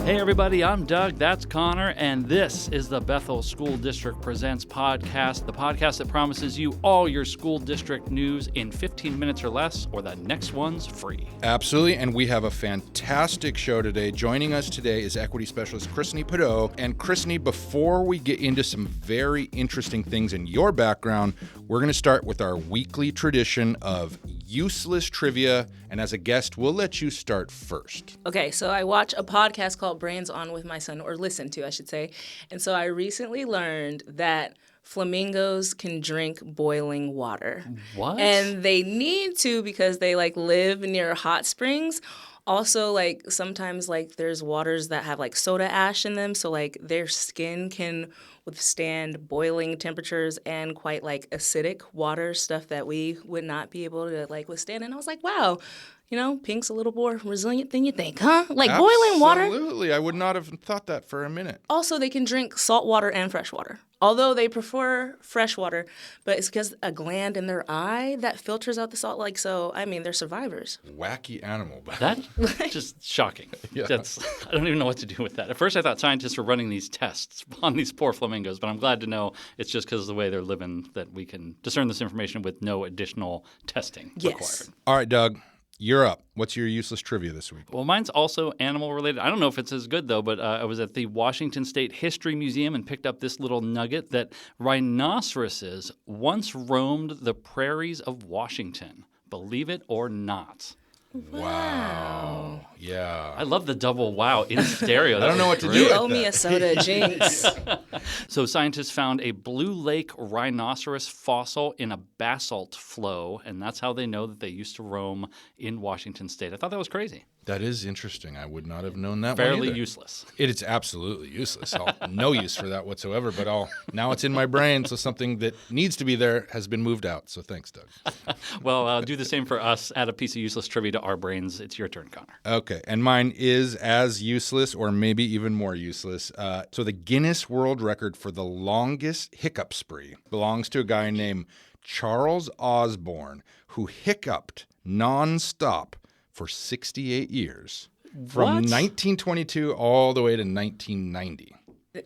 Hey everybody, I'm Doug, that's Connor, and this is the Bethel School District Presents podcast, the podcast that promises you all your school district news in 15 minutes or less, or the next one's free. Absolutely, and we have a fantastic show today. Joining us today is Equity Specialist Christine Padot. And Christine, before we get into some very interesting things in your background, we're going to start with our weekly tradition of useless trivia, and as a guest, we'll let you start first. Okay, so I watch a podcast called Brains On with my son, or listen to, I should say. And so I recently learned that flamingos can drink boiling water. What? And they need to because they live near hot springs. Also, sometimes there's waters that have soda ash in them, so their skin can withstand boiling temperatures and quite acidic water, stuff that we would not be able to withstand. And I was like, wow, pink's a little more resilient than you think, huh? Boiling water. Absolutely. I would not have thought that for a minute. Also, they can drink salt water and fresh water. Although they prefer fresh water, but it's because a gland in their eye that filters out the salt. They're survivors. Wacky animal. That's just shocking. Yeah. I don't even know what to do with that. At first, I thought scientists were running these tests on these poor flamingos, but I'm glad to know it's just because of the way they're living that we can discern this information with no additional testing required. All right, Doug. You're up. What's your useless trivia this week? Well, mine's also animal related. I don't know if it's as good, though, but I was at the Washington State History Museum and picked up this little nugget that rhinoceroses once roamed the prairies of Washington. Believe it or not. Wow. Yeah. I love the double wow in stereo. I don't know what to do. You owe me a soda, Jinx. So scientists found a Blue Lake rhinoceros fossil in a basalt flow, and that's how they know that they used to roam in Washington State. I thought that was crazy. That is interesting. I would not have known that Fairly one either. useless. It is absolutely useless. No use for that whatsoever, but now it's in my brain, so something that needs to be there has been moved out. So thanks, Doug. Well, do the same for us. Add a piece of useless trivia to our brains. It's your turn, Connor. Okay, and mine is as useless or maybe even more useless. So the Guinness World Record for the longest hiccup spree belongs to a guy named Charles Osborne, who hiccuped nonstop for 68 years, from 1922 all the way to 1990.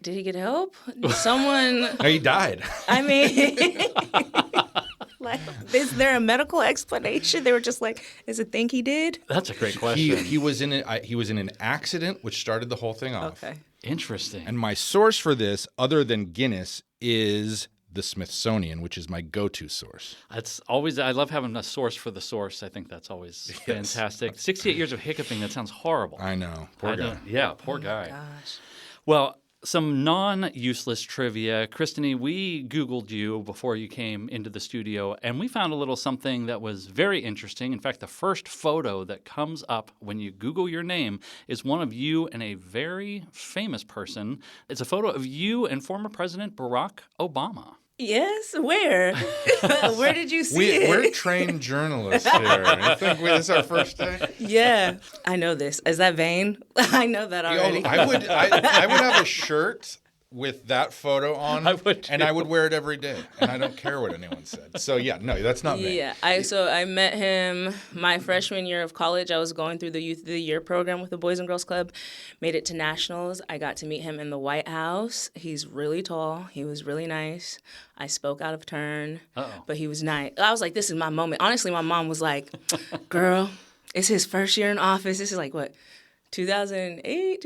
Did he get help? Someone... No, he died. I mean... is there a medical explanation? They were just is it thing he did? That's a great question. He was in an accident which started the whole thing off. Okay. Interesting. And my source for this, other than Guinness, is the Smithsonian, which is my go-to source. That's always, I love having a source for the source. I think that's always fantastic. 68 years of hiccuping, that sounds horrible. I know. Poor guy. Yeah, poor guy. Gosh. Well, some non-useless trivia. Christine, we Googled you before you came into the studio, and we found a little something that was very interesting. In fact, the first photo that comes up when you Google your name is one of you and a very famous person. It's a photo of you and former President Barack Obama. Yes? Where? Where did you see it? We're trained journalists here. I think this is our first day. Yeah. I know this. Is that vain? I know that already. I would have a shirt with that photo on, I would too. And I would wear it every day, and I don't care what anyone said. So yeah, no, that's not me. Yeah, I met him my freshman year of college. I was going through the Youth of the Year program with the Boys and Girls Club, made it to nationals. I got to meet him in the White House. He's really tall. He was really nice. I spoke out of turn, but he was nice. I was like, this is my moment. Honestly, my mom was like, girl, it's his first year in office. This is 2008,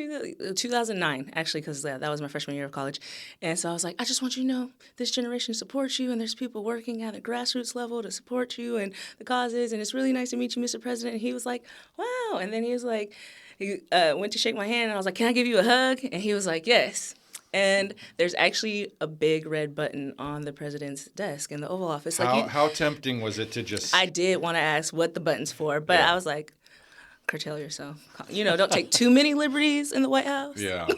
2009, actually, because that was my freshman year of college. And so I was like, I just want you to know this generation supports you, and there's people working at the grassroots level to support you and the causes, and it's really nice to meet you, Mr. President. And he was like, wow. And then he was like, he went to shake my hand, and I was like, can I give you a hug? And he was like, yes. And there's actually a big red button on the president's desk in the Oval Office. How tempting was it to just... I did want to ask what the button's for, but I was like, curtail yourself. Don't take too many liberties in the White House. Yeah.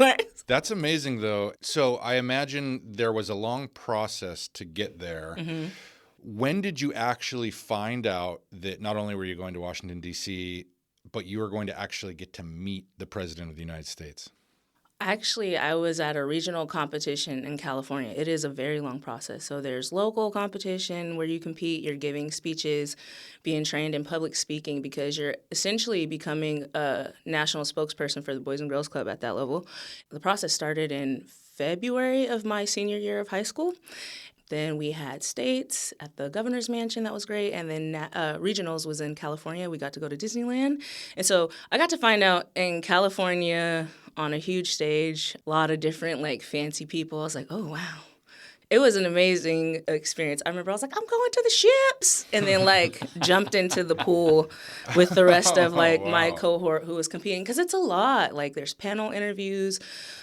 That's amazing, though. So I imagine there was a long process to get there. Mm-hmm. When did you actually find out that not only were you going to Washington, D.C., but you were going to actually get to meet the President of the United States? Actually, I was at a regional competition in California. It is a very long process. So there's local competition where you compete, you're giving speeches, being trained in public speaking because you're essentially becoming a national spokesperson for the Boys and Girls Club at that level. The process started in February of my senior year of high school. Then we had states at the governor's mansion. That was great. And then regionals was in California. We got to go to Disneyland. And so I got to find out in California on a huge stage, a lot of different like fancy people. I was like, oh, wow. It was an amazing experience. I remember I was like, I'm going to the ships. And then like jumped into the pool with the rest of like my cohort who was competing because it's a lot. Like there's panel interviews,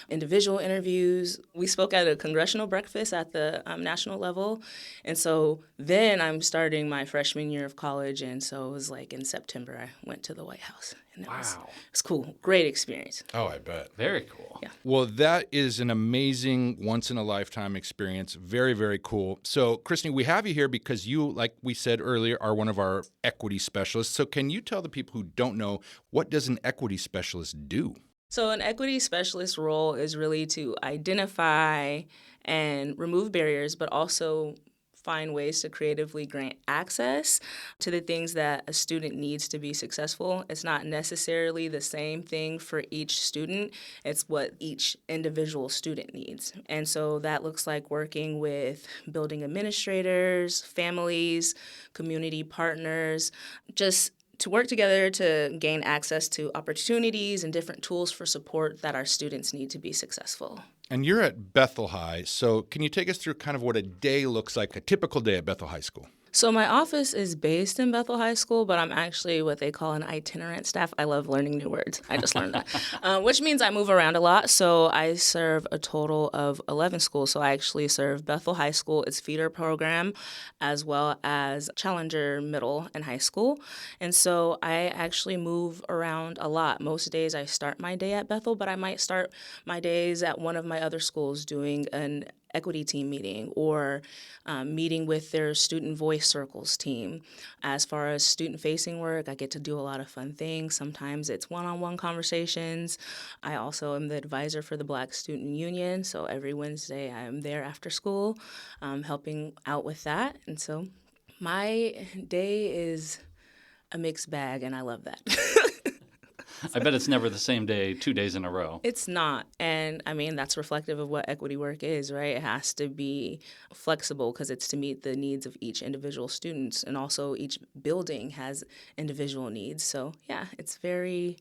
individual interviews. We spoke at a congressional breakfast at the national level. And so then I'm starting my freshman year of college. And so it was like in September, I went to the White House. And it was cool. Great experience. Oh, I bet. Very cool. Yeah. Well, that is an amazing once-in-a-lifetime experience. Very, very cool. So, Christine, we have you here because you, like we said earlier, are one of our equity specialists. So can you tell the people who don't know, what does an equity specialist do? So an equity specialist role is really to identify and remove barriers, but also find ways to creatively grant access to the things that a student needs to be successful. It's not necessarily the same thing for each student. It's what each individual student needs. And so that looks like working with building administrators, families, community partners, just to work together to gain access to opportunities and different tools for support that our students need to be successful. And you're at Bethel High, so can you take us through kind of what a day looks like, a typical day at Bethel High School? So my office is based in Bethel High School, but I'm actually what they call an itinerant staff. I love learning new words. I just learned that, which means I move around a lot. So I serve a total of 11 schools. So I actually serve Bethel High School, its feeder program, as well as Challenger Middle and High School. And so I actually move around a lot. Most days I start my day at Bethel, but I might start my days at one of my other schools doing an equity team meeting or meeting with their student voice circles team. As far as student-facing work, I get to do a lot of fun things. Sometimes it's one-on-one conversations. I also am the advisor for the Black Student Union, so every Wednesday I am there after school helping out with that. And so my day is a mixed bag, and I love that. I bet it's never the same day 2 days in a row. It's not. And I mean, that's reflective of what equity work is, right? It has to be flexible because it's to meet the needs of each individual student. And also each building has individual needs. So yeah, it's very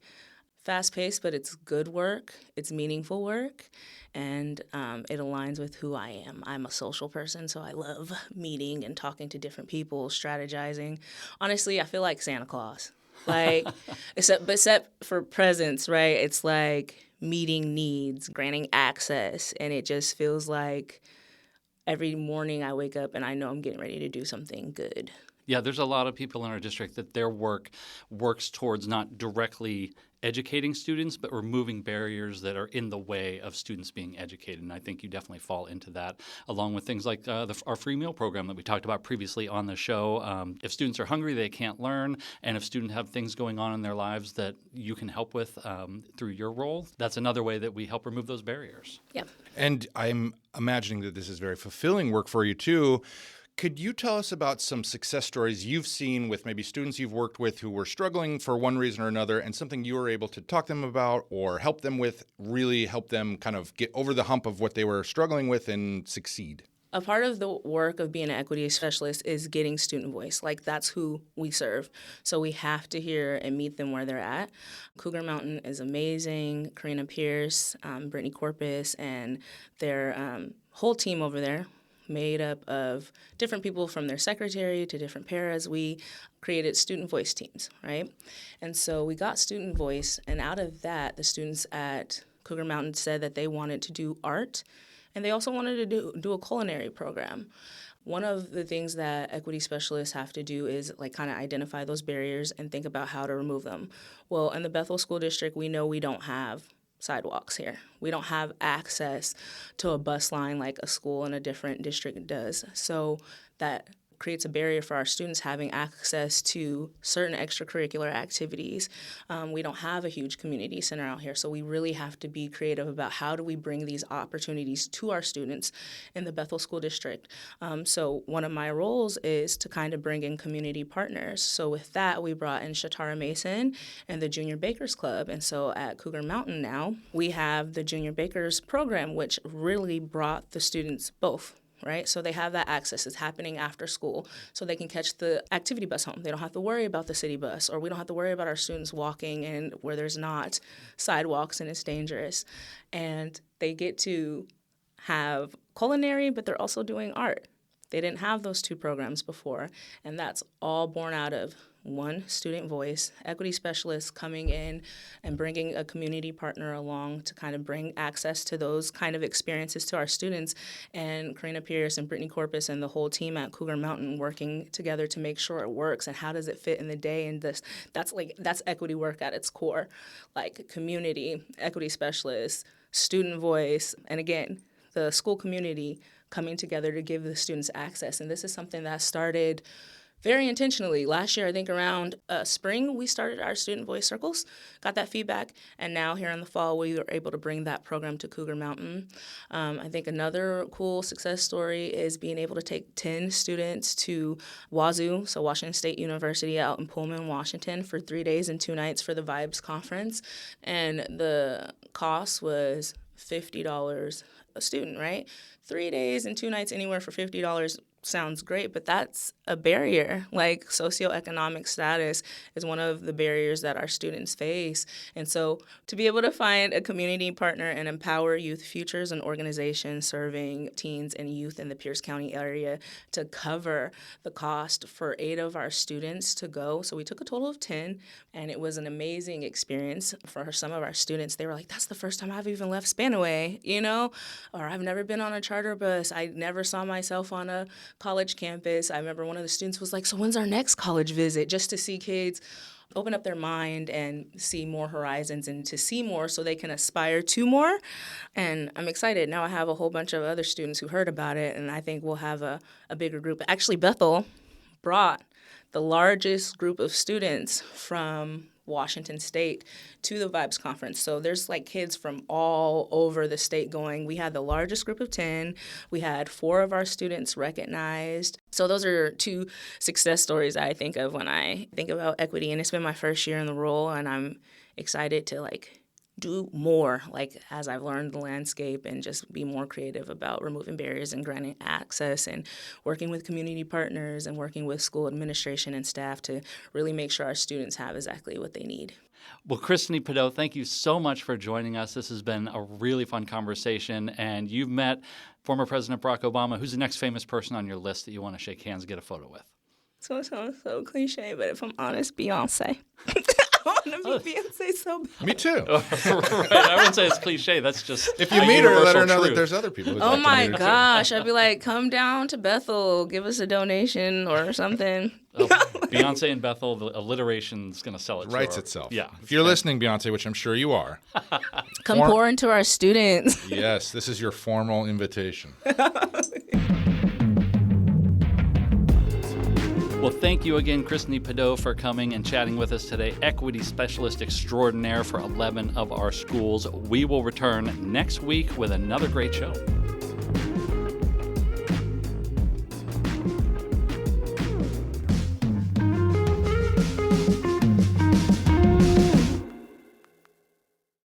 fast-paced, but it's good work. It's meaningful work. And it aligns with who I am. I'm a social person, so I love meeting and talking to different people, strategizing. Honestly, I feel like Santa Claus. Like, except for presents, right? It's like meeting needs, granting access, and it just feels like every morning I wake up and I know I'm getting ready to do something good. Yeah, there's a lot of people in our district that their work works towards not directly educating students, but removing barriers that are in the way of students being educated. And I think you definitely fall into that, along with things like our free meal program that we talked about previously on the show. If students are hungry, they can't learn. And if students have things going on in their lives that you can help with through your role, that's another way that we help remove those barriers. Yeah. And I'm imagining that this is very fulfilling work for you, too. Could you tell us about some success stories you've seen with maybe students you've worked with who were struggling for one reason or another, and something you were able to talk to them about or help them with, really help them kind of get over the hump of what they were struggling with and succeed? A part of the work of being an equity specialist is getting student voice. Like, that's who we serve. So we have to hear and meet them where they're at. Cougar Mountain is amazing. Karina Pierce, Brittany Corpus, and their whole team over there, made up of different people from their secretary to different paras. We created student voice teams, right? And so we got student voice, and out of that, the students at Cougar Mountain said that they wanted to do art, and they also wanted to do a culinary program. One of the things that equity specialists have to do is like kind of identify those barriers and think about how to remove them. Well, in the Bethel School District, we know we don't have sidewalks here. We don't have access to a bus line like a school in a different district does. So that creates a barrier for our students having access to certain extracurricular activities. We don't have a huge community center out here, so we really have to be creative about how do we bring these opportunities to our students in the Bethel School District. So one of my roles is to kind of bring in community partners. So with that, we brought in Shatara Mason and the Junior Bakers Club. And so at Cougar Mountain now, we have the Junior Bakers program, which really brought the students both. Right? So they have that access. It's happening after school, so they can catch the activity bus home. They don't have to worry about the city bus, or we don't have to worry about our students walking in where there's not sidewalks and it's dangerous. And they get to have culinary, but they're also doing art. They didn't have those two programs before, and that's all born out of one student voice, equity specialists coming in and bringing a community partner along to kind of bring access to those kind of experiences to our students, and Karina Pierce and Brittany Corpus and the whole team at Cougar Mountain working together to make sure it works and how does it fit in the day. And that's equity work at its core, like community, equity specialists, student voice, and again, the school community coming together to give the students access. And this is something that started very intentionally. Last year, I think around spring, we started our student voice circles, got that feedback, and now here in the fall, we were able to bring that program to Cougar Mountain. I think another cool success story is being able to take 10 students to Wazoo, so Washington State University out in Pullman, Washington, for 3 days and 2 nights for the Vibes Conference. And the cost was $50 a student, right? 3 days and 2 nights anywhere for $50 sounds great, but that's a barrier. Like socioeconomic status is one of the barriers that our students face. And so to be able to find a community partner and empower Youth Futures, an organization serving teens and youth in the Pierce County area, to cover the cost for 8 of our students to go. So we took a total of 10, and it was an amazing experience for some of our students. They were like, that's the first time I've even left Spanaway, or I've never been on a charter bus. I never saw myself on a college campus. I remember one of the students was like, so when's our next college visit? Just to see kids open up their mind and see more horizons and to see more so they can aspire to more. And I'm excited. Now I have a whole bunch of other students who heard about it, and I think we'll have a bigger group. Actually, Bethel brought the largest group of students from Washington State to the Vibes Conference. So there's like kids from all over the state going. We had the largest group of 10. We had 4 of our students recognized. So those are 2 success stories I think of when I think about equity. And it's been my first year in the role, and I'm excited to do more, as I've learned the landscape, and just be more creative about removing barriers and granting access and working with community partners and working with school administration and staff to really make sure our students have exactly what they need. Well, Christine Pideaux, thank you so much for joining us. This has been a really fun conversation, and you've met former President Barack Obama. Who's the next famous person on your list that you want to shake hands and get a photo with? So it sounds so cliche, but if I'm honest, Beyonce. I want to be Beyonce so bad. Me too. Right. I wouldn't say it's cliche. That's just if you meet her, let her know that there's other people. Oh my gosh. I'd be like, come down to Bethel, give us a donation or something. Beyonce in Bethel, the alliteration's going to sell it. Writes itself. Yeah. If you're listening, Beyonce, which I'm sure you are. Come pour into our students. Yes, this is your formal invitation. Well, thank you again, Christine Pideaux, for coming and chatting with us today. Equity Specialist Extraordinaire for 11 of our schools. We will return next week with another great show.